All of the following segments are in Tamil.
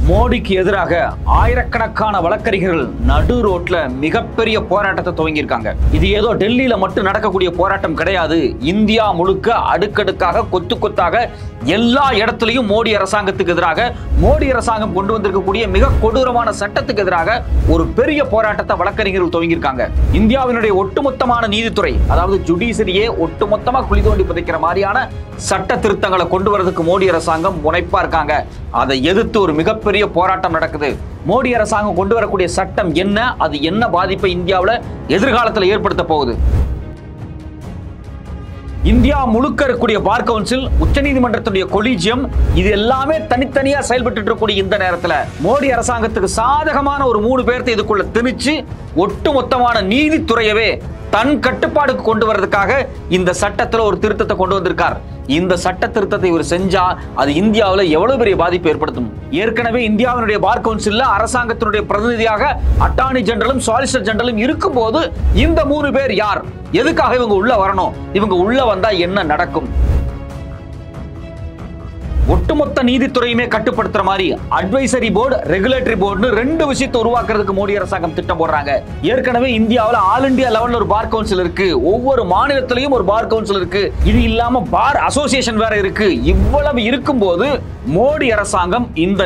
மோடிக்கு எதிராக ஆயிரக்கணக்கான வழக்கறிஞர்கள் நடு ரோட்ல மிகப்பெரிய போராட்டத்தை துவங்கியிருக்காங்க. இது ஏதோ டெல்லியில மட்டும் நடக்கக்கூடிய போராட்டம் கிடையாது. இந்தியா முழுக்க அடுக்கடுக்காக கொத்து கொத்தாக எல்லா இடத்துலையும் மோடி அரசாங்கத்துக்கு எதிராக, மோடி அரசாங்கம் கொண்டு வந்திருக்கக்கூடிய மிக கொடூரமான சட்டத்துக்கு எதிராக ஒரு பெரிய போராட்டத்தை வழக்கறிஞர்கள் துவங்கியிருக்காங்க. இந்தியாவினுடைய ஒட்டுமொத்தமான நீதித்துறை, அதாவது ஜுடிஷியரியே ஒட்டுமொத்தமா குழி தோண்டி புதைக்கிற மாதிரியான சட்ட திருத்தங்களை கொண்டு வரதுக்கு மோடி அரசாங்கம் முனைப்பா இருக்காங்க. அதை எதிர்த்து ஒரு மிகப்பெரிய போராட்டம் நடக்குது. மோடி அரசாங்கம் கொண்டு வரக்கூடிய சட்டம் என்ன, அது என்ன பாதிப்பை இந்தியாவில் எதிர்காலத்தில் ஏற்படுத்த போகுது? இந்தியா முழுக்க இருக்கக்கூடிய பார் கவுன்சில், உச்சநீதிமன்றத்துடைய கொலீஜியம், இது எல்லாமே தனித்தனியா செயல்பட்டு இருக்கக்கூடிய இந்த நேரத்தில் மோடி அரசாங்கத்துக்கு சாதகமான ஒரு 3 பேர்த்தை இதுக்குள்ள திணிச்சு ஒட்டுமொத்தமான நீதித்துறையவே தன் கட்டுப்பாடுக்கு கொண்டு வரதுக்காக இந்த சட்டத்தில் ஒரு திருத்தத்தை கொண்டு வந்திருக்கார். இந்த சட்ட திருத்தத்தை இவர் செஞ்சா அது இந்தியாவில் எவ்வளவு பெரிய பாதிப்பு ஏற்படுத்தும்? ஏற்கனவே இந்தியாவினுடைய பார் கவுன்சில்ல அரசாங்கத்தினுடைய பிரதிநிதியாக அட்டார்னி ஜெனரலும் சாலிசிட்டர் ஜெனரலும் இருக்கும் போது இந்த 3 பேர் யார்? எதுக்காக இவங்க உள்ள வரணும்? இவங்க உள்ள வந்தா என்ன நடக்கும்? ஒட்டுமொத்த நீதித்துறையுமே கட்டுப்படுத்துற மாதிரி அட்வைசரி போர்டு, ரெகுலேட்டரி போர்டு 2 விஷயத்தை உருவாக்குறதுக்கு மோடி அரசாங்கம் திட்டம் போடுறாங்க. ஏற்கனவே இந்தியாவில் ஆல் இந்தியா லெவல்ல ஒரு பார் கவுன்சில் இருக்கு. ஒவ்வொரு மாநிலத்திலையும் ஒரு பார் கவுன்சில் இருக்கு. இது இல்லாம பார் அசோசியேஷன் வேற இருக்கு. இவ்வளவு இருக்கும்போது மோடி அரசாங்கம் இந்த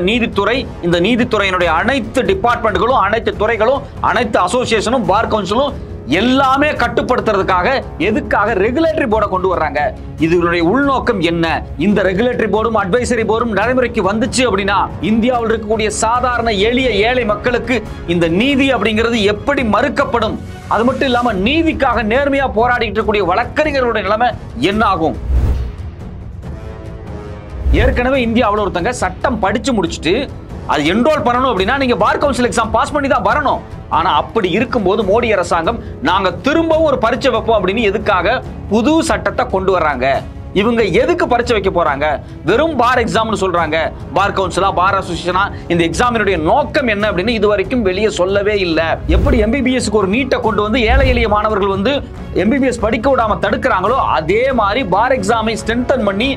நீதித்துறையினுடைய அனைத்து டிபார்ட்மெண்ட்களும், அனைத்து துறைகளும், அனைத்து அசோசியேஷனும், பார் கவுன்சிலும் எல்லாமே கட்டுப்படுத்துறதுக்காக எதுக்காக ரெகுலேட்டரி போர்டை கொண்டு வர்றாங்க? இதனுடைய உள்நோக்கம் என்ன? இந்த ரெகுலேட்டரி போர்டும் அட்வைசரி போர்டும் நடைமுறைக்கு வந்துச்சு அப்படின்னா இந்தியாவில் இருக்கக்கூடிய சாதாரண எளிய ஏழை மக்களுக்கு இந்த நீதி அப்படிங்கிறது எப்படி மறுக்கப்படும்? அது மட்டும் இல்லாம நீதிக்காக நேர்மையா போராடிட்டு இருக்கக்கூடிய வழக்கறிஞர்களுடைய நிலைமை என்ன ஆகும்? ஏற்கனவே இந்தியாவில் ஒருத்தங்க சட்டம் படிச்சு முடிச்சுட்டு அது என்ரோல் பண்ணணும் அப்படின்னா நீங்க பார் கவுன்சில் எக்ஸாம் பாஸ் பண்ணி தான் வரணும். ஆனா அப்படி இருக்கும்போது மோடி அரசாங்கம் நாங்க திரும்பவும் ஒரு பரீட்சை வைப்போம் அப்படின்னு எதுக்காக புது சட்டத்தை கொண்டு வர்றாங்க? இவங்க எதுக்கு பரீட்சை வைக்க போறாங்க? வெறும் பார் எக்ஸாம்னு சொல்றாங்க. பார் கவுன்சிலா, பார் அசோசியேஷனா, இந்த எக்ஸாமினுடைய நோக்கம் என்ன அப்படின்னு இதுவரைக்கும் வெளியே சொல்லவே இல்லை. எப்படி எம்பிபிஎஸ்க்கு ஒரு நீட்டை கொண்டு வந்து ஏழை எளிய மாணவர்கள் வந்து எம்பிபிஎஸ் படிக்க விடாம தடுக்கிறாங்களோ, அதே மாதிரி பார் எக்ஸாமை ஸ்ட்ரென்தன் பண்ணி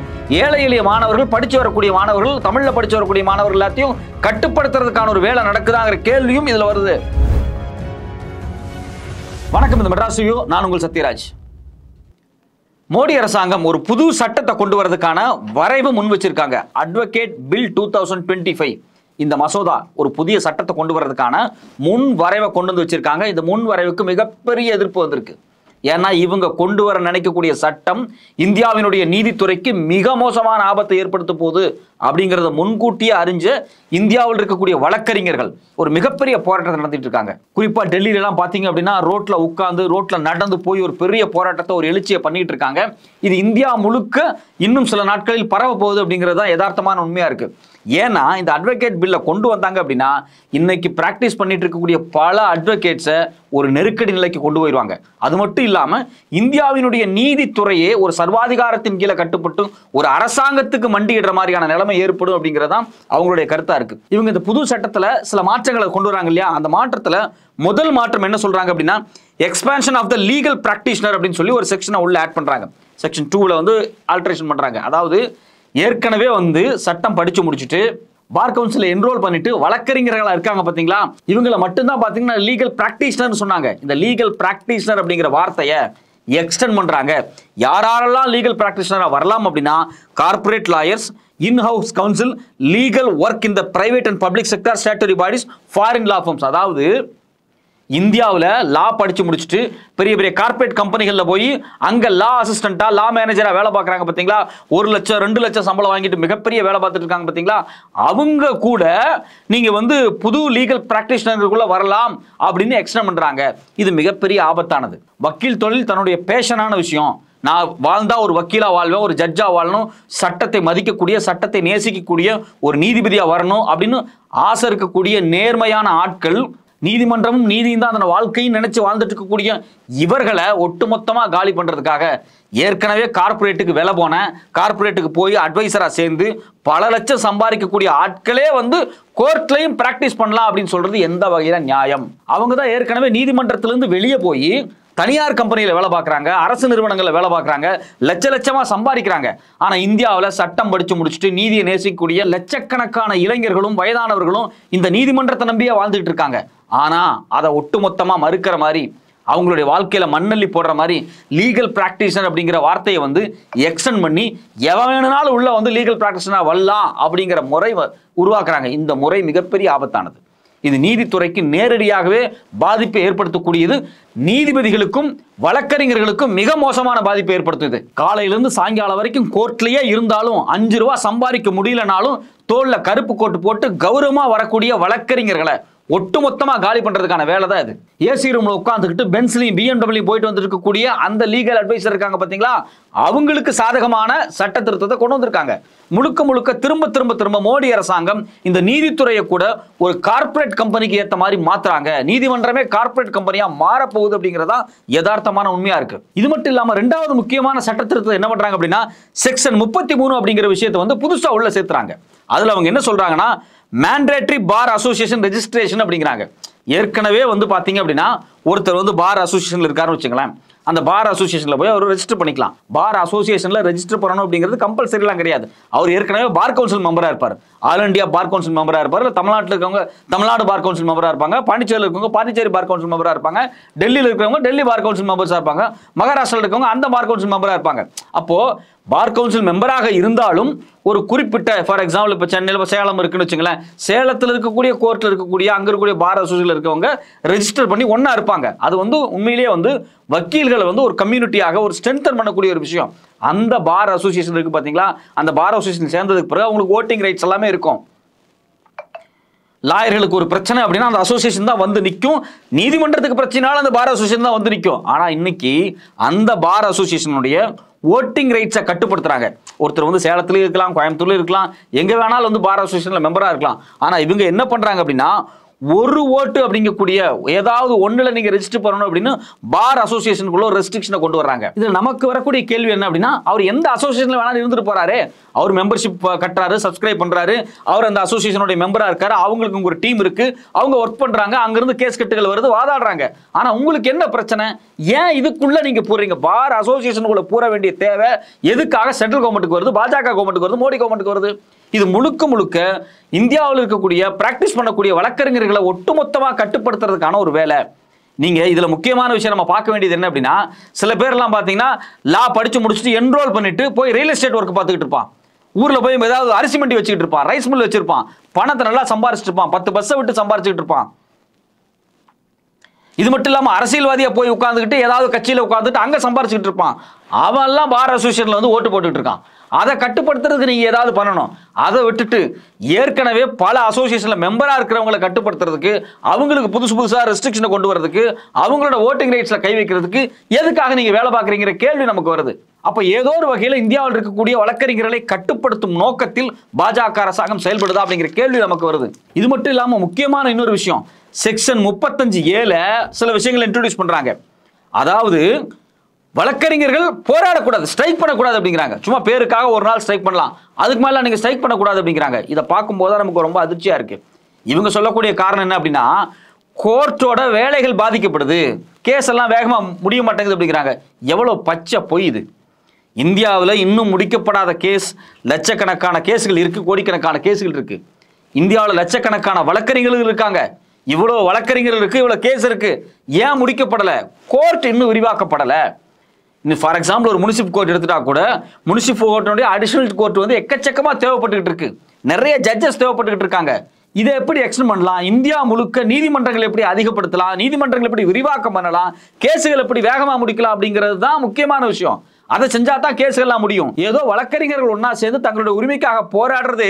ஏழை எளிய மாணவர்கள், படிச்சு வரக்கூடிய மாணவர்கள், தமிழ்ல படிச்சு வரக்கூடிய மாணவர்கள் எல்லாத்தையும் கட்டுப்படுத்துறதுக்கான ஒரு வேலை நடக்குதாங்கிற கேள்வியும் இதுல வருது. வணக்கம், இந்த மெட்ராஸ் ரிவ்யூ. நான் உங்கள் சத்யராஜ். மோடி அரசாங்கம் ஒரு புது சட்டத்தை கொண்டு வரதுக்கான வரைவு முன் வச்சிருக்காங்க. அட்வொகேட் பில் 2025 இந்த மசோதா ஒரு புதிய சட்டத்தை கொண்டு வரதுக்கான முன் வரைவை கொண்டு வந்து வச்சிருக்காங்க. இந்த முன் வரைவுக்கு மிகப்பெரிய எதிர்ப்பு வந்திருக்கு. ஏன்னா இவங்க கொண்டு வர நினைக்கக்கூடிய சட்டம் இந்தியாவினுடைய நீதித்துறைக்கு மிக மோசமான ஆபத்தை ஏற்படுத்த போகுது அப்படிங்கிறத முன்கூட்டியே அறிஞ்ச இந்தியாவில் இருக்கக்கூடிய வழக்கறிஞர்கள் ஒரு மிகப்பெரிய போராட்டத்தை நடத்திட்டு இருக்காங்க. குறிப்பா டெல்லியில எல்லாம் பாத்தீங்க அப்படின்னா ரோட்ல உட்கார்ந்து, ரோட்ல நடந்து போய் ஒரு பெரிய போராட்டத்தை, ஒரு எழுச்சியை பண்ணிட்டு இருக்காங்க. இது இந்தியா முழுக்க இன்னும் சில நாட்களில் பரவ போகுது அப்படிங்கிறது தான் யதார்த்தமான உண்மையா இருக்கு. ஏன்னா இந்த அட்வொகேட் பில்லை கொண்டு வந்தாங்க அப்படின்னா இன்னைக்கு பிராக்டிஸ் பண்ணிட்டு இருக்கக்கூடிய பல அட்வொகேட்ஸை ஒரு நெருக்கடி நிலைக்கு கொண்டு போயிடுவாங்க. அது மட்டும் இல்லாம இந்தியாவினுடைய நீதித்துறையே ஒரு சர்வாதிகாரத்தின் கீழே கட்டுப்பட்டு ஒரு அரசாங்கத்துக்கு மண்டியிடுற மாதிரியான நிலைமை ஏற்படும் அப்படிங்கிறதான் அவங்களுடைய கருத்தா இருக்கு. இவங்க இந்த புது சட்டத்துல சில மாற்றங்களை கொண்டு வராங்க இல்லையா? அந்த மாற்றத்துல முதல் மாற்றம் என்ன சொல்றாங்க அப்படின்னா expansion of the legal practitioner அப்படின்னு சொல்லி ஒரு செக்ஷனை உள்ள ஆட் பண்றாங்க. செக்ஷன் 2ல வந்து ஆல்ட்ரேஷன் பண்றாங்க. அதாவது ஏற்கனவே வந்து சட்டம் படிச்சு முடிச்சுட்டு பார் கவுன்சில் என்ரோல் பண்ணிட்டு வழக்கறிஞர்களா இருக்காங்க பாத்தீங்களா, இவங்களை மட்டும்தான் பாத்தீங்கன்னா லீகல் பிராக்டிஷனர் சொன்னாங்க. இந்த லீகல் பிராக்டிஷனர் அப்படிங்கிற வார்த்தையை எக்ஸ்டெண்ட் பண்றாங்க. யாரெல்லாம் லீகல் பிராக்டிஷனரா வரலாம் அப்படின்னா corporate lawyers, in house counsel, legal work in the private and public sector, statutory bodies, foreign law firms. அதாவது இந்தியாவில் லா படிச்சு முடிச்சுட்டு பெரிய பெரிய கார்பரேட் கம்பெனிகளில் போய் அங்கே லா அசிஸ்டண்டா, லா மேனேஜரா வேலை பார்க்குறாங்க பார்த்தீங்களா? 1 லட்சம் 2 லட்சம் சம்பளம் வாங்கிட்டு மிகப்பெரிய வேலை பார்த்துட்டு இருக்காங்க பார்த்தீங்களா? அவங்க கூட நீங்கள் வந்து புது லீகல் பிராக்டிஷனருக்குள்ள வரலாம் அப்படின்னு எக்ஸ்டெண்ட் பண்ணுறாங்க. இது மிகப்பெரிய ஆபத்தானது. வக்கீல் தொழில் தன்னுடைய பேஷனான விஷயம். நான் வாழ்ந்தா ஒரு வக்கீலா வாழ்வேன், ஒரு ஜட்ஜா வாழணும், சட்டத்தை மதிக்கக்கூடிய, சட்டத்தை நேசிக்கக்கூடிய ஒரு நீதிபதியா வரணும் அப்படின்னு ஆசை இருக்கக்கூடிய நேர்மையான ஆட்கள், நீதிமன்றமும் நீதியும் தான் அந்த வாழ்க்கையும் நினைச்சு வாழ்ந்துட்டு இருக்கக்கூடிய இவர்களை ஒட்டுமொத்தமா காலி பண்றதுக்காக ஏற்கனவே கார்பரேட்டுக்கு வேலை போன, கார்பரேட்டுக்கு போய் அட்வைசரா சேர்ந்து பல லட்சம் சம்பாதிக்கக்கூடிய ஆட்களே வந்து கோர்ட்லையும் பிராக்டிஸ் பண்ணலாம் அப்படின்னு சொல்றது எந்த வகையில நியாயம்? அவங்க தான் ஏற்கனவே நீதிமன்றத்திலிருந்து வெளியே போய் தனியார் கம்பெனியில் வேலை பார்க்குறாங்க, அரசு நிறுவனங்களில் வேலை பார்க்குறாங்க, லட்ச லட்சமாக சம்பாதிக்கிறாங்க. ஆனால் இந்தியாவில் சட்டம் படித்து முடிச்சுட்டு நீதியை நேசிக்கக்கூடிய லட்சக்கணக்கான இளைஞர்களும் வயதானவர்களும் இந்த நீதிமன்றத்தை நம்பியே வாழ்ந்துட்டு இருக்காங்க. ஆனால் அதை ஒட்டுமொத்தமாக மறுக்கிற மாதிரி, அவங்களுடைய வாழ்க்கையில மண்ணள்ளி போடுற மாதிரி லீகல் பிராக்டிஷனர் அப்படிங்கிற வார்த்தையை வந்து எக்ஸ்டெண்ட் பண்ணி எவன் வேணும்னாலும் உள்ள வந்து லீகல் பிராக்டிஷனர் வரலாம் அப்படிங்கிற முறை உருவாக்குறாங்க. இந்த முறை மிகப்பெரிய ஆபத்தானது. இது நீதித்துறைக்கு நேரடியாகவே பாதிப்பை ஏற்படுத்தக்கூடியது. நீதிபதிகளுக்கும் வழக்கறிஞர்களுக்கும் மிக மோசமான பாதிப்பை ஏற்படுத்துது. காலையிலிருந்து சாயங்காலம் வரைக்கும் கோர்ட்லயே இருந்தாலும் 5 ரூபா சம்பாதிக்க முடியலனாலும் தோல்ல கருப்பு கோட்டு போட்டு கௌரவமா வரக்கூடிய வழக்கறிஞர்களை ஒட்டுமொத்தமா காலி பண்றதுக்கான வேலை தான் இது. ஏசி ரூம்ல உட்கார்ந்துக்கிட்டு பென்ஸ்லயும் BMW போயிட்டு வந்திருக்கக்கூடிய அந்த லீகல் அட்வைசர் இருக்காங்க பாத்தீங்களா, அவங்களுக்கு சாதகமான சட்ட திருத்தத்தை கொண்டு வந்திருக்காங்க. முழுக்க முழுக்க திரும்ப திரும்ப திரும்ப மோடி அரசாங்கம் இந்த நீதித்துறையை கூட ஒரு கார்ப்பரேட் கம்பெனிக்கு ஏற்ற மாதிரி மாத்துறாங்க. நீதிமன்றமே கார்ப்பரேட் கம்பெனியா மாறப்போகுது அப்படிங்கிறதா யதார்த்தமான உண்மையா இருக்கு. இது மட்டும் இல்லாம ரெண்டாவது முக்கியமான சட்ட திருத்தத்தை என்ன பண்றாங்க அப்படின்னா, செக்ஷன் 33 அப்படிங்கிற விஷயத்தை வந்து புதுசா உள்ள சேர்த்துறாங்க. அதுல அவங்க என்ன சொல்றாங்கன்னா, மேண்டேட்டரி பார் அசோசியேஷன் ரெஜிஸ்ட்ரேஷன் அப்படிங்கிறாங்க. ஏற்கனவே வந்து பாத்தீங்க அப்படின்னா, ஒருத்தர் வந்து பார் அசோசியேஷன்ல இருக்காருன்னு வச்சுங்களேன், அந்த பார் அசோசியேஷன்ல போய் அவர் ரெஜிஸ்டர் பண்ணிக்கலாம். பார் அசோசியேஷன்ல ரெஜிஸ்டர் பண்ணணும் அப்படிங்கிறது கம்பல்சரிலாம் கிடையாது. அவர் ஏற்கனவே பார் கவுன்சில் மெம்பரா இருப்பார், ஆல் இந்தியா பார் கவுன்சில் மெம்பரா இருப்பார், தமிழ்நாட்டில் இருக்கவங்க தமிழ்நாடு பார் கவுன்சில் மெம்பரா இருப்பாங்க, பாண்டிச்சேரியில் இருக்கவங்க பாண்டிச்சேரி பார் கவுன்சில் மெம்பரா இருப்பாங்க, டெல்லியில் இருக்கிறவங்க டெல்லி பார் கவுன்சில் மெம்பர்ஸா இருப்பாங்க, மகாராஷ்டிராவில் இருக்கவங்க அந்த பார் கவுன்சில் மெம்பரா இருப்பாங்க. அப்போ பார் கவுன்சில் மெம்பராக இருந்தாலும் ஒரு குறிப்பிட்ட, ஃபார் எக்ஸாம்பிள் இப்போ சென்னையில் சேலம் இருக்குன்னு வச்சுங்களேன், சேலத்தில் இருக்கக்கூடிய கோர்ட்டில் இருக்கக்கூடிய அங்கே இருக்கக்கூடிய பார் அசோசியேஷனில் இருக்கவங்க ரெஜிஸ்டர் பண்ணி ஒன்றா இருப்பாங்க. அது வந்து உண்மையிலேயே வந்து வக்கீல்களை வந்து ஒரு கம்யூனிட்டியாக ஒரு ஸ்ட்ரென்தன் பண்ணக்கூடிய ஒரு விஷயம். அந்த பார் அசோசியேஷன் இருக்கு பார்த்தீங்களா, அந்த பார் அசோசியேஷன் சேர்ந்ததுக்கு பிறகு அவங்களுக்கு ஓட்டிங் ரைட்ஸ் எல்லாமே இருக்கும். லாயர்களுக்கு ஒரு பிரச்சனை அப்படின்னா அந்த அசோசியேஷன் தான் வந்து நிற்கும். நீதிமன்றத்துக்கு பிரச்சனைனாலும் அந்த பார் அசோசியேஷன் தான் வந்து நிற்கும். ஆனால் இன்னைக்கு அந்த பார் அசோசியேஷனுடைய ஓட்டிங் ரைட்ஸை கட்டுப்படுத்துறாங்க. ஒருத்தர் வந்து சேலத்துலேயும் இருக்கலாம், கோயம்புத்தூர்ல இருக்கலாம், எங்க வேணாலும் வந்து பார் அசோசியேஷன்ல மெம்பரா இருக்கலாம். ஆனா இவங்க என்ன பண்றாங்க அப்படின்னா, ஒரு ஓட்டு அப்படிங்கக்கூடிய ஏதாவது ஒண்ணுல நீங்க ரெஜிஸ்டர் பண்ணணும் அப்படின்னு பார் அசோசியேஷனுக்குள்ள ஒரு ரெஸ்ட்ரிக்ஷனை கொண்டு வர்றாங்க. இதுல நமக்கு வரக்கூடிய கேள்வி என்ன அப்படின்னா, அவர் எந்த அசோசியேஷன்ல வேணாலும் இருந்துட்டு போறாரு, அவர் மெம்பர்ஷிப் கட்டுறாரு, சப்ஸ்கிரைப் பண்றாரு, அவர் அந்த அசோசியேஷனுடைய மெம்பரா இருக்காரு, அவங்களுக்கு ஒரு டீம் இருக்கு, அவங்க ஒர்க் பண்றாங்க, அங்கிருந்து கேஸ் கட்டுகள் வருது, வாதாடுறாங்க. ஆனா உங்களுக்கு என்ன பிரச்சனை? ஏன் இதுக்குள்ள நீங்க போறீங்க? பார் அசோசியேஷனுக்குள்ள போற வேண்டிய தேவை எதுக்காக சென்ட்ரல் கவர்மெண்ட்டுக்கு வருது, பாஜக கவர்மெண்ட்டுக்கு வருது, மோடி கவர்மெண்ட்டுக்கு வருது? இது முழுக்க முழுக்க இந்தியாவில் இருக்கக்கூடிய பிராக்டிஸ் பண்ணக்கூடிய வழக்கறிஞர்களை ஒட்டுமொத்தமாக கட்டுப்படுத்துறதுக்கான ஒரு வேலை. நீங்க இதுல முக்கியமான விஷயம் நம்ம பார்க்க வேண்டியது என்ன அப்படின்னா, சில பேர்லாம் பார்த்தீங்கன்னா லா படிச்சு முடிச்சுட்டு என்ரோல் பண்ணிட்டு போய் ரியல் எஸ்டேட் ஒர்க் பார்த்துக்கிட்டு இருப்பான், ஊர்ல போய் ஏதாவது அரிசி மண்டி வச்சுக்கிட்டு இருப்பான், ரைஸ் மில் வச்சிருப்பான், பணத்தை நல்லா சம்பாரிச்சுட்டு இருப்பான், 10 பஸ்ஸை விட்டு சம்பாரிச்சுக்கிட்டு இருப்பான். இது மட்டும் இல்லாம அரசியல்வாதியா போய் உட்கார்ந்துக்கிட்டு ஏதாவது கட்சியில உட்கார்ந்துட்டு அங்க சம்பாரிச்சுக்கிட்டு இருப்பான். அவன் எல்லாம் பார் அசோசியேஷன்ல வந்து ஓட்டு போட்டுக்கிட்டு இருக்கான். அதை கட்டுப்படுத்துறதுக்கு நீங்க ஏதாவது பண்ணணும். அதை விட்டுட்டு ஏற்கனவே பல அசோசியேஷன்ல மெம்பரா இருக்கிறவங்களை கட்டுப்படுத்துறதுக்கு, அவங்களுக்கு புதுசா ரெஸ்ட்ரிக்ஷனை கொண்டு வரதுக்கு, அவங்களோட ஓட்டிங் ரைட்ஸ்ல கை வைக்கிறதுக்கு எதுக்காக நீங்க வேலை பார்க்குறீங்கிற கேள்வி நமக்கு வருது. அப்ப ஏதோ ஒரு வகையில் இந்தியாவில் இருக்கக்கூடிய வழக்கறிஞர்களை கட்டுப்படுத்தும் நோக்கத்தில் பாஜக அரசாங்கம் செயல்படுதா அப்படிங்கிற கேள்வி நமக்கு வருது. இது மட்டும் இல்லாம முக்கியமான இன்னொரு விஷயம், செக்ஷன் 35A சில விஷயங்களை இன்ட்ரோடியூஸ் பண்றாங்க. அதாவது வழக்கறிஞர்கள் போராடக்கூடாது, ஸ்ட்ரைக் பண்ணக்கூடாது அப்படிங்கிறாங்க. சும்மா பேருக்காக ஒரு நாள் ஸ்ட்ரைக் பண்ணலாம், அதுக்கு மேல நீங்க ஸ்ட்ரைக் பண்ணக்கூடாது அப்படிங்கிறாங்க. இதை பார்க்கும்போது நமக்கு ரொம்ப அதிர்ச்சியா இருக்கு. இவங்க சொல்லக்கூடிய காரணம் என்ன அப்படின்னா, கோர்ட்டோட வேலைகள் பாதிக்கப்படுது, கேஸ் எல்லாம் வேகமா முடிய மாட்டேங்குது அப்படிங்கிறாங்க. எவ்வளவு பச்சை பொய் இது! இந்தியாவில் இன்னும் முடிக்கப்படாத கேஸ் லட்சக்கணக்கான கேஸுகள் இருக்கு, கோடிக்கணக்கான கேஸுகள் இருக்கு. இந்தியாவில் லட்சக்கணக்கான வழக்கறிஞர்கள் இருக்காங்க. இவ்வளவு வழக்கறிஞர்கள் இருக்கு, இவ்வளவு கேஸ் இருக்கு, ஏன் முடிக்கப்படலை? கோர்ட் இன்னும் விரிவாக்கப்படலை. ஃபார் எக்ஸாம்பிள் ஒரு முனிசிபல் கோர்ட் எடுத்துட்டா கூட, முனிசிபல் கோர்ட்டுடைய அடிஷனல் கோர்ட் வந்து எக்கச்சக்கமா தேவைப்பட்டுக்கிட்டு இருக்கு, நிறைய ஜட்ஜஸ் தேவைப்பட்டுக்கிட்டு இருக்காங்க. இதை எப்படி எக்ஸ்டெண்ட் பண்ணலாம்? இந்தியா முழுக்க நீதிமன்றங்கள் எப்படி அதிகப்படுத்தலாம், நீதிமன்றங்கள் எப்படி விரிவாக்கம் பண்ணலாம், கேஸுகள் எப்படி வேகமா முடிக்கலாம் அப்படிங்கிறது தான் முக்கியமான விஷயம். அதை செஞ்சா தான் கேஸ்கள்லாம் முடியும். ஏதோ வழக்கறிஞர்கள் ஒன்னா சேர்ந்து தங்களுடைய உரிமைக்காக போராடுறது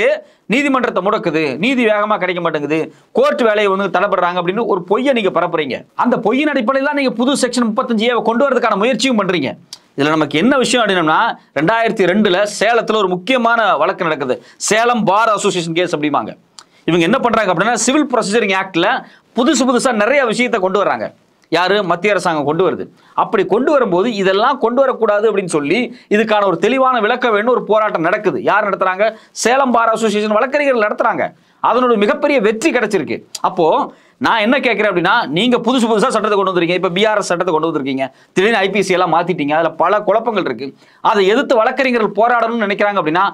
நீதிமன்றத்தை முடக்குது, நீதி வேகமா கிடைக்க மாட்டேங்குது, கோர்ட் வேலையை வந்து தடைபடுறாங்க அப்படின்னு ஒரு பொய்யை நீங்க பரப்புறீங்க. அந்த பொய்யின் அடிப்படையில் தான் நீங்க புது செக்ஷன் 35A கொண்டு வரதுக்கான முயற்சியும் பண்றீங்க. இதுல நமக்கு என்ன விஷயம் அப்படின்னா, 2002 சேலத்துல ஒரு முக்கியமான வழக்கு நடக்குது, சேலம் பார் அசோசியேஷன் கேஸ் அப்படிம்பாங்க. இவங்க என்ன பண்றாங்க அப்படின்னா, சிவில் ப்ரொசீஜரிங் ஆக்ட்ல புதுசா நிறைய விஷயத்தை கொண்டு வர்றாங்க. யாரு? மத்திய அரசாங்கம் கொண்டு வருது. அப்படி கொண்டு வரும்போது இதெல்லாம் கொண்டு வரக்கூடாது அப்படின்னு சொல்லி இதுக்கான ஒரு தெளிவான விளக்க வேணும், ஒரு போராட்டம் நடக்குது. யார் நடத்துறாங்க? சேலம் பார் அசோசியேஷன் வழக்கறிஞர்கள் நடத்துறாங்க. அதனோட மிகப்பெரிய வெற்றி கிடைச்சிருக்கு. அப்போ நான் என்ன கேட்கிறேன் அப்படின்னா, நீங்க புதுசா சட்டத்தை கொண்டு வந்திருக்கீங்க. இப்ப பிஆர்எஸ் சட்டத்தை கொண்டு வந்திருக்கீங்க, திடீர்னு ஐபிசி எல்லாம் மாத்திட்டீங்க, அதுல பல குழப்பங்கள் இருக்கு. அதை எதிர்த்து வழக்கறிஞர்கள் போராடணும்னு நினைக்கிறாங்க அப்படின்னா,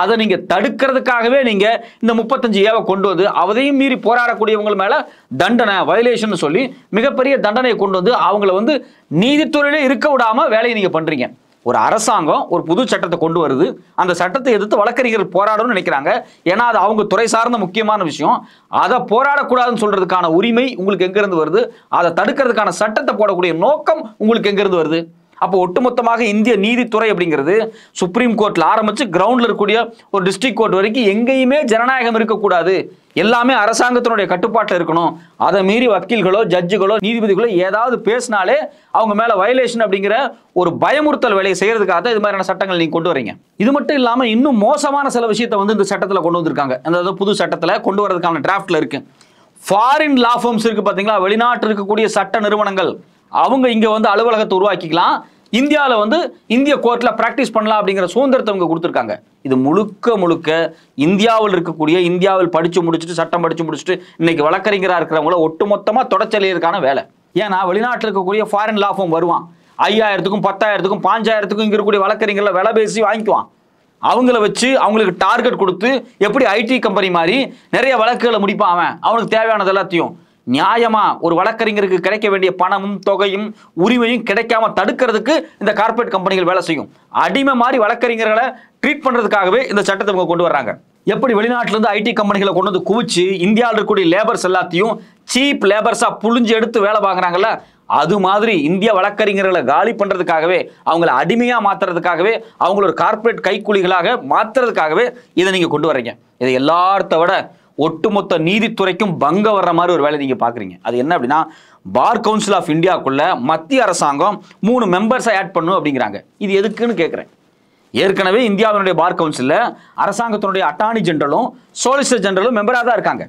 அதை நீங்க தடுக்கிறதுக்காகவே நீங்க இந்த 35A கொண்டு வந்து அதையும் மீறி போராடக்கூடியவங்க மேல தண்டனை வயலேஷன் சொல்லி மிகப்பெரிய தண்டனையை கொண்டு வந்து அவங்கள வந்து நீதித்துறையிலே இருக்க விடாம வேலையை நீங்க பண்றீங்க. ஒரு அரசாங்கம் ஒரு புது சட்டத்தை கொண்டு வருது, அந்த சட்டத்தை எதிர்த்து வழக்கறிஞர்கள் போராடணும்னு நினைக்கிறாங்க. ஏன்னா அது அவங்க துறை சார்ந்த முக்கியமான விஷயம். அதை போராடக்கூடாதுன்னு சொல்றதுக்கான உரிமை உங்களுக்கு எங்க இருந்து வருது? அதை தடுக்கிறதுக்கான சட்டத்தை போடக்கூடிய நோக்கம் உங்களுக்கு எங்க இருந்து வருது? அப்போ ஒட்டுமொத்தமாக இந்திய நீதித்துறை அப்படிங்கிறது சுப்ரீம் கோர்ட்ல ஆரம்பிச்சு கிரவுண்ட்ல இருக்கக்கூடிய ஒரு டிஸ்ட்ரிக்ட் கோர்ட் வரைக்கும் எங்கேயுமே ஜனநாயகம் இருக்கக்கூடாது, எல்லாமே அரசாங்கத்தினுடைய கட்டுப்பாட்டில் இருக்கணும். அதை மீறி வக்கீல்களோ ஜட்ஜுகளோ நீதிபதிகளோ ஏதாவது பேசினாலே அவங்க மேல வயலேஷன் அப்படிங்கிற ஒரு பயமுறுத்தல் வேலையை செய்யறதுக்காக இது மாதிரியான சட்டங்கள் நீங்க கொண்டு வரீங்க. இது மட்டும் இல்லாம இன்னும் மோசமான சில விஷயத்தை வந்து இந்த சட்டத்தில் கொண்டு வந்திருக்காங்க. அந்த புது சட்டத்தில் கொண்டு வரதுக்கான டிராஃப்ட்ல இருக்கு. ஃபாரின் லா ஃபார்ம்ஸ் இருக்கு பாத்தீங்களா, வெளிநாட்டில் இருக்கக்கூடிய சட்ட நிறுவனங்கள் அவங்க இங்க வந்து அலுவலகத்தை உருவாக்கிக்கலாம், இந்தியாவில் வந்து இந்திய கோர்ட்ல பிராக்டிஸ் பண்ணலாம் அப்படிங்கிற சுதந்திரத்தை அவங்க கொடுத்துருக்காங்க. இது முழுக்க முழுக்க இந்தியாவில் இருக்கக்கூடிய, இந்தியாவில் படிச்சு முடிச்சுட்டு சட்டம் படிச்சு முடிச்சுட்டு இன்னைக்கு வழக்கறிஞராக இருக்கிறவங்கள ஒட்டுமொத்தமா தொடச்சலியதுக்கான வேலை. ஏன்னா வெளிநாட்டில் இருக்கக்கூடிய ஃபாரின் லா ஃபார்ம் வருவான், 5000க்கும் 10,000க்கும் 5,000க்கும் இங்க இருக்கக்கூடிய வழக்கறிஞர்களை விலை பேசி வாங்கிக்குவான். அவங்கள வச்சு அவங்களுக்கு டார்கெட் கொடுத்து எப்படி ஐடி கம்பெனி மாதிரி நிறைய வழக்குகளை முடிப்பான். அவனுக்கு தேவையானது எல்லாத்தையும் நியாயமா ஒரு வழக்கறிஞருக்கு கிடைக்க வேண்டிய பணமும் தொகையும் உரிமையும் கிடைக்காம தடுக்கிறதுக்கு இந்த கார்ப்பரேட் கம்பெனிகள் வேலை செய்யும். அடிமை மாதிரி வழக்கறிஞர்களை ட்ரீட் பண்றதுக்காகவே இந்த சட்டத்தை அவங்க கொண்டு வர்றாங்க. எப்படி வெளிநாட்டில இருந்து ஐடி கம்பெனிகளை கொண்டு வந்து குவிச்சு இந்தியாவில் இருக்கக்கூடிய லேபர்ஸ் எல்லாத்தையும் சீப் லேபர்ஸா புழிஞ்சு எடுத்து வேலை பார்க்குறாங்கல்ல, அது மாதிரி இந்திய வழக்கறிஞர்களை காலி பண்றதுக்காகவே, அவங்களை அடிமையா மாத்துறதுக்காகவே, அவங்களோட கார்ப்பரேட் கைக்கூலிகளாக மாத்துறதுக்காகவே இதை நீங்க கொண்டு வர்றீங்க. இதை எல்லாத்த விட ஒட்டுமொத்த நீதித்துறைக்கும் பங்க வர்ற மாதிரி ஒரு வேலை நீங்க பாக்குறீங்க. அது என்ன அப்படின்னா, பார் கவுன்சில் ஆஃப் இந்தியாக்குள்ள மத்திய அரசாங்கம் 3 மெம்பர்ஸை ஆட் பண்ணும் அப்படிங்கிறாங்க. இது எதுக்குன்னு கேட்கிறேன். ஏற்கனவே இந்தியாவினுடைய பார் கவுன்சில்ல அரசாங்கத்தினுடைய அட்டார்னி ஜெனரலும் சொலிசிட்டர் ஜெனரலும் மெம்பரா தான் இருக்காங்க.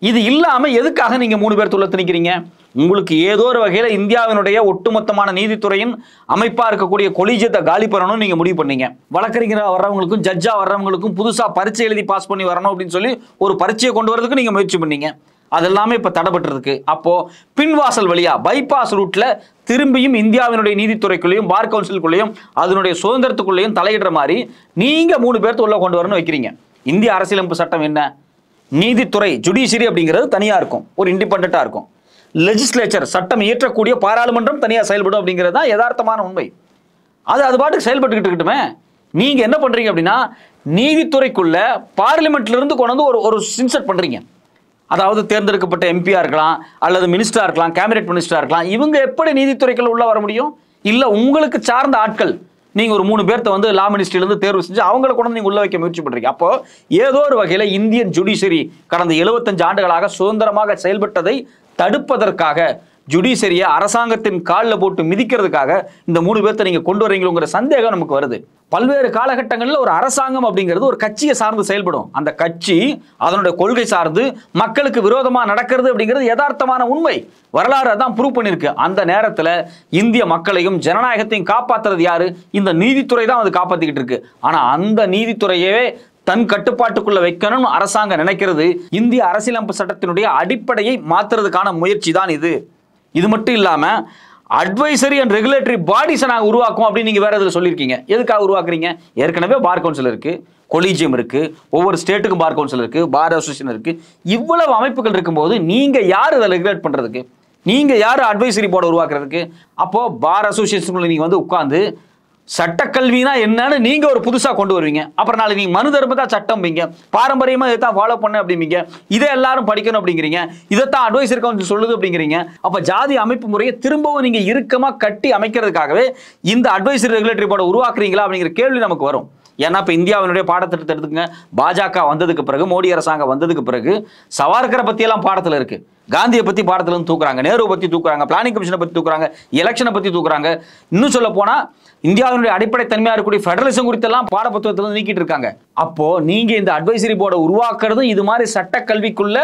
இது இல்லாம எதுக்காக நீங்க 3 பேர் உள்ள திணிக்கிறீங்க? உங்களுக்கு ஏதோ ஒரு வகையில இந்தியாவினுடைய ஒட்டுமொத்தமான நீதித்துறையின் அமைப்பா இருக்கக்கூடிய கொலிஜியத்தை காலி பண்ணணும்னு நீங்க முடிவு பண்ணீங்க. வழக்கறிஞராக வர்றவங்களுக்கும் ஜட்ஜா வர்றவங்களுக்கும் புதுசா பரீட்சை எழுதி பாஸ் பண்ணி வரணும் அப்படின்னு சொல்லி ஒரு பரீட்சையை கொண்டு வரதுக்கு நீங்க முயற்சி பண்ணீங்க. அதெல்லாமே இப்ப தடைபட்டிருக்கு. அப்போ பின்வாசல் வழியா பைபாஸ் ரூட்ல திரும்பியும் இந்தியாவினுடைய நீதித்துறைக்குள்ளேயும் பார் கவுன்சிலுக்குள்ளேயும் அதனுடைய சுதந்திரத்துக்குள்ளேயும் தலையிடுற மாதிரி நீங்க 3 பேர்த்து உள்ள கொண்டு வரணும் வைக்கிறீங்க. இந்திய அரசியலமைப்பு சட்டம் என்ன? நீதித்துறை ஜுடிஷியரி அப்படிங்கிறது தனியா இருக்கும், ஒரு இண்டிபெண்டா இருக்கும். லெஜிஸ்லேச்சர் சட்டம் இயற்றக்கூடிய பாராளுமன்றம் தனியா செயல்படும் அப்படிங்கிறது தான் யதார்த்தமான உண்மை. அது பாட்டுக்கு செயல்பட்டுக்கிட்டு இருக்கட்டுமே. நீங்க என்ன பண்றீங்க அப்படின்னா, நீதித்துறைக்குள்ள பார்லிமெண்ட்ல இருந்து கொண்டு வந்து ஒரு இன்சர்ட் பண்றீங்க. அதாவது தேர்ந்தெடுக்கப்பட்ட எம்பியா இருக்கலாம், அல்லது மினிஸ்டரா இருக்கலாம், கேபினெட் மினிஸ்டரா இருக்கலாம். இவங்க எப்படி நீதித்துறைக்குள்ள உள்ள வர முடியும்? இல்ல உங்களுக்கு சார்ந்த ஆட்கள் நீங்க ஒரு 3 பேர்த்த வந்து லா மினிஸ்ட்ரியில இருந்து தேர்வு செஞ்சு அவங்களை கொண்டு நீங்க உள்ள வைக்க முயற்சி பண்றீங்க. அப்போ ஏதோ ஒரு வகையில இந்தியன் ஜுடிஷியரி கடந்த 75 ஆண்டுகளாக சுதந்திரமாக செயல்பட்டதை தடுப்பதற்காக ஜுடிஷியரியை அரசாங்கத்தின் காலில் போட்டு மிதிக்கிறதுக்காக இந்த 3 பேர்த்த நீங்க கொண்டு வரீங்களோங்கிற சந்தேகம் நமக்கு வருது. பல்வேறு காலகட்டங்களில் ஒரு அரசாங்கம் அப்படிங்கிறது ஒரு கட்சியை சார்ந்து செயல்படும். அந்த கட்சி அதனுடைய கொள்கை சார்ந்து மக்களுக்கு விரோதமா நடக்கிறது அப்படிங்கிறது யதார்த்தமான உண்மை. வரலாறு அதான் ப்ரூவ் பண்ணிருக்கு. அந்த நேரத்தில் இந்திய மக்களையும் ஜனநாயகத்தையும் காப்பாற்றுறது யாரு? இந்த நீதித்துறை தான் வந்து காப்பாற்றிக்கிட்டு இருக்கு. ஆனா அந்த நீதித்துறையவே தன் கட்டுப்பாட்டுக்குள்ள வைக்கணும் அரசாங்கம் நினைக்கிறது. இந்திய அரசியலமைப்பு சட்டத்தினுடைய அடிப்படையை மாற்றுறதுக்கான முயற்சி தான் இது. இது மட்டும் இல்லாம அட்வைசரி அண்ட் ரெகுலேட்டரி பாடிஸை நாங்கள் உருவாக்கும் அப்படின்னு நீங்க வேற எதுல சொல்லியிருக்கீங்க. எதுக்காக உருவாக்குறீங்க? ஏற்கனவே பார் கவுன்சில் இருக்கு, கொலிஜியம் இருக்கு, ஒவ்வொரு ஸ்டேட்டுக்கும் பார் கவுன்சில் இருக்கு, பார் அசோசியேஷன் இருக்கு. இவ்வளவு அமைப்புகள் இருக்கும்போது நீங்க யார் இதை ரெகுலேட் பண்றதுக்கு? நீங்க யார் அட்வைசரி போர்டை உருவாக்குறதுக்கு? அப்போ பார் அசோசியேஷனுக்குள்ள நீங்க வந்து உட்கார்ந்து சட்டக்கல்வினா என்னன்னு நீங்க ஒரு புதுசா கொண்டு வருவீங்க. அப்புறம் நாளைக்கு நீங்க மனு தர்ம தான் சட்டம் பீங்க, பாரம்பரியமா இதைத்தான் ஃபாலோ பண்ண அப்படிங்க, இதை எல்லாரும் படிக்கணும் அப்படிங்கிறீங்க, இதைத்தான் அட்வைசரி கவுன்சில் சொல்லுது அப்படிங்கிறீங்க. அப்ப ஜாதி அமைப்பு முறையை திரும்பவும் நீங்க இறுக்கமா கட்டி அமைக்கிறதுக்காகவே இந்த அட்வைசரி ரெகுலேட்டரி போர்டை உருவாக்குறீங்களா அப்படிங்கிற கேள்வி நமக்கு வரும். ஏன்னா இப்போ இந்தியாவினுடைய பாடத்திட்டத்தை எடுத்துங்க. பாஜக வந்ததுக்கு பிறகு, மோடி அரசாங்கம் வந்ததுக்கு பிறகு சவார்கரை பற்றியெல்லாம் பாடத்தில் இருக்கு. காந்தியை பற்றி பாடத்துல இருந்து தூக்குறாங்க, நேரு பற்றி தூக்குறாங்க, பிளானிங் கமிஷனை பற்றி தூக்குறாங்க, எலெக்ஷனை பற்றி தூக்குறாங்க. இன்னும் சொல்ல போனா இந்தியாவினுடைய அடிப்படை தன்மையா இருக்கக்கூடிய ஃபெடரலிசம் குறித்தெல்லாம் பாடப்புத்தகத்துல நீக்கிட்டு இருக்காங்க. அப்போ நீங்க இந்த அட்வைசரி போர்டை உருவாக்குறது இது மாதிரி சட்டக்கல்விக்குள்ள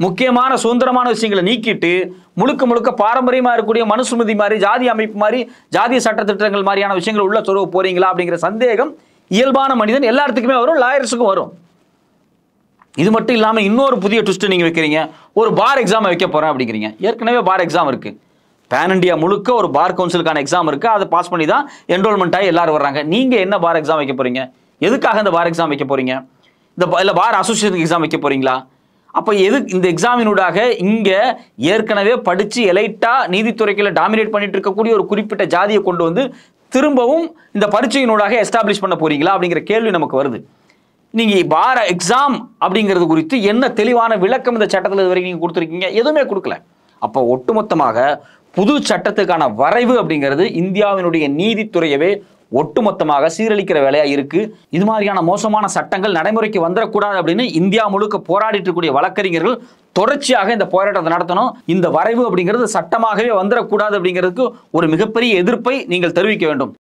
முக்கியமான சுதந்திரமான விஷயங்களை நீக்கிட்டு முழுக்க முழுக்க பாரம்பரியமா இருக்கக்கூடிய மனுஸ்மிருதி மாதிரி, ஜாதி அமைப்பு மாதிரி, ஜாதிய சட்ட திட்டங்கள் மாதிரியான விஷயங்கள் உள்ள சொருவ போறீங்களா அப்படிங்கிற சந்தேகம் இயல்பான மனிதன் எல்லாத்துக்குமே வரும், லாயர்ஸுக்கும் வரும். இது மட்டும் இல்லாமல் இன்னொரு புதிய ட்விஸ்ட் நீங்க வைக்கிறீங்க, ஒரு பார் எக்ஸாம் வைக்க போறேன் அப்படிங்கிறீங்க. ஏற்கனவே பார் எக்ஸாம் இருக்கு. பேன் இண்டியா முழுக்க ஒரு பார் கவுன்சிலுக்கான எக்ஸாம் இருக்கு. அதை பாஸ் பண்ணி தான் என்ரோல்மெண்ட் ஆகி எல்லாரும் வர்றாங்க. நீங்க என்ன பார் எக்ஸாம் வைக்க போறீங்க? எதுக்காக இந்த பார் எக்ஸாம் வைக்க போறீங்க? இல்ல பார் அசோசியேஷன் எக்ஸாம் வைக்க போறீங்களா? அப்ப எது இந்த எக்ஸாமினூடாக இங்க ஏற்கனவே படிச்சு எலைட்டா நீதித்துறைக்குள்ள டாமினேட் பண்ணிட்டு இருக்கக்கூடிய ஒரு குறிப்பிட்ட ஜாதியை கொண்டு வந்து திரும்பவும் இந்த பரீட்சையினூடாக எஸ்டாப்ளிஷ் பண்ண போறீங்களா அப்படிங்கிற கேள்வி நமக்கு வருது. நீங்க பார் எக்ஸாம் அப்படிங்கிறது குறித்து என்ன தெளிவான விளக்கம் இந்த சட்டத்தில் இது வரைக்கும் நீங்க கொடுத்துருக்கீங்க? எதுவுமே கொடுக்கல. அப்ப ஒட்டுமொத்தமாக புது சட்டத்துக்கான வரைவு அப்படிங்கிறது இந்தியாவினுடைய நீதித்துறையவே ஒட்டுமொத்தமாக சீரழிக்கிற வேலையா இருக்கு. இது மாதிரியான மோசமான சட்டங்கள் நடைமுறைக்கு வந்துடக்கூடாது அப்படின்னு இந்தியா முழுக்க போராடிட்டு இருக்கக்கூடிய வழக்கறிஞர்கள் தொடர்ச்சியாக இந்த போராட்டத்தை நடத்தணும். இந்த வரைவு அப்படிங்கிறது சட்டமாகவே வந்துடக்கூடாது அப்படிங்கிறதுக்கு ஒரு மிகப்பெரிய எதிர்ப்பை நீங்கள் தெரிவிக்க வேண்டும்.